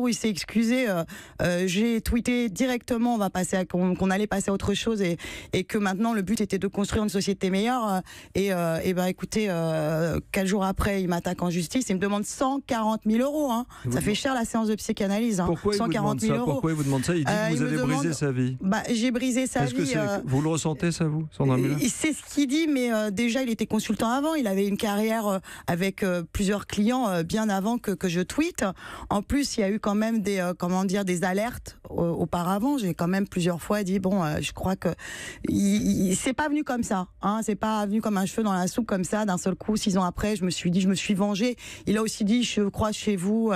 jour où il s'est excusé, j'ai tweeté directement qu'on allait passer à autre chose et que maintenant le but était de construire une société meilleure. Et ben écoutez, 4 jours après, il m'attaque en justice. Il me demande 140 000 €. Hein. Ça fait cher la séance de psychanalyse. Hein. Pourquoi 140 000 €. Pourquoi il vous demande ça? Il dit que vous avez brisé sa vie. J'ai brisé sa vie. Vous le ressentez, ça, vous, Sandra Müller? C'est ce qu'il dit, mais déjà, il était consultant avant. Il avait une carrière avec plusieurs clients bien avant que je tweete. En plus, il y a eu quand même des alertes auparavant. J'ai quand même plusieurs fois dit, je crois que c'est pas venu comme ça. Hein, c'est pas venu comme un cheveu dans la soupe comme ça. D'un seul coup, 6 ans après, je me suis vengée. Il a aussi dit, je crois chez vous,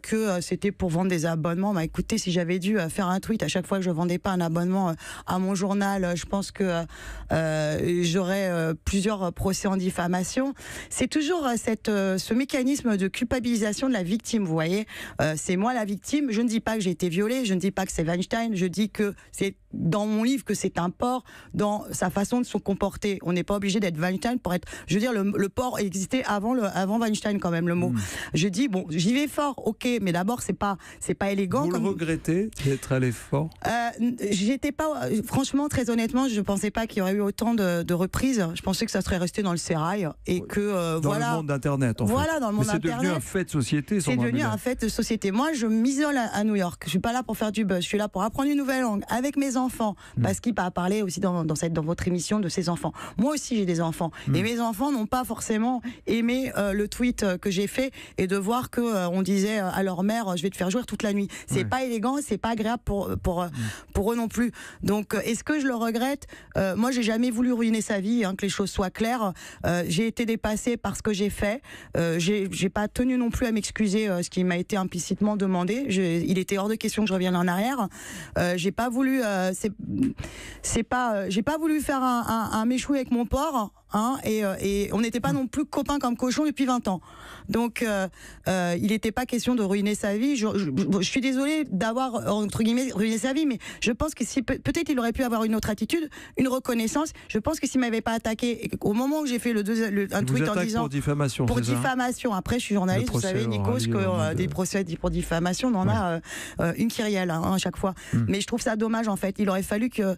que c'était pour vendre des abonnements. Écoutez, si j'avais dû faire un tweet à chaque fois que je vendais pas un abonnement à mon journal, je pense que j'aurais plusieurs procès en diffamation. C'est toujours ce mécanisme de culpabilisation de la victime, vous voyez. C'est moi la victime. Je ne dis pas que j'ai été violée, je ne dis pas que c'est Weinstein, je dis que c'est dans mon livre que c'est un porc dans sa façon de se comporter. On n'est pas obligé d'être Weinstein pour être... Je veux dire, le porc existait avant Weinstein quand même, le mot. Je dis, j'y vais fort, ok, mais d'abord, c'est pas élégant. Vous le regrettez d'être allé fort? J'étais pas... Franchement, très honnêtement, je pensais pas qu'il y aurait eu autant de reprises. Je pensais que ça serait resté dans le sérail et que... dans le monde d'Internet, en fait. Voilà, dans le monde d'Internet. C'est devenu un fait de société, C'est devenu un fait de société. Moi, je m'isole à New York. Je suis pas là pour faire du buzz. Je suis là pour apprendre une nouvelle langue avec mes enfants. Parce qu'il a parlé aussi dans votre émission de ses enfants. Moi aussi, j'ai des enfants. Et mes enfants n'ont pas forcément aimé le tweet que j'ai fait et de voir qu'on disait à leur mère, je vais te faire jouir toute la nuit. C'est pas élégant, c'est pas agréable pour eux non plus. Donc, est-ce que je le regrette? Moi, j'ai jamais voulu ruiner sa vie, que les choses soient claires. J'ai été dépassée par ce que j'ai fait. J'ai pas tenu non plus à m'excuser, ce qui m'a été implicitement demandé. Il était hors de question que je revienne en arrière. J'ai pas voulu, j'ai pas voulu faire un méchoui avec mon porc. Et on n'était pas non plus copains comme cochons depuis 20 ans. Donc, il n'était pas question de ruiner sa vie. Je suis désolée d'avoir, entre guillemets, ruiné sa vie, mais je pense que si peut-être il aurait pu avoir une autre attitude, une reconnaissance. Je pense que s'il m'avait pas attaqué, au moment où j'ai fait un tweet en disant... pour diffamation, pour diffamation. Après, je suis journaliste, vous savez, Nikos, que des procès pour diffamation, on en a une kyrielle à chaque fois. Mais je trouve ça dommage, en fait. Il aurait fallu que,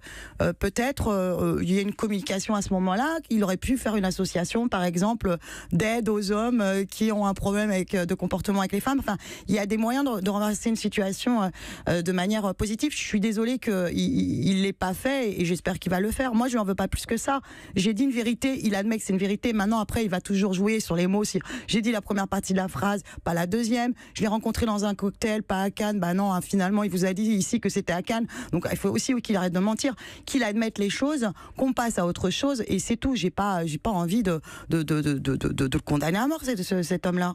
peut-être, il y ait une communication à ce moment-là, qu'il aurait pu faire une association, par exemple, d'aide aux hommes qui ont un problème de comportement avec les femmes. Enfin, il y a des moyens de renverser une situation de manière positive. Je suis désolée qu'il l'ait pas fait et j'espère qu'il va le faire. Moi, je n'en veux pas plus que ça. J'ai dit une vérité, il admet que c'est une vérité. Maintenant, après, il va toujours jouer sur les mots. J'ai dit la première partie de la phrase, pas la deuxième. Je l'ai rencontré dans un cocktail, pas à Cannes. Non, finalement, il vous a dit ici que c'était à Cannes. Donc, il faut aussi qu'il arrête de mentir, qu'il admette les choses, qu'on passe à autre chose et c'est tout. J'ai pas envie de le condamner à mort, cet homme-là.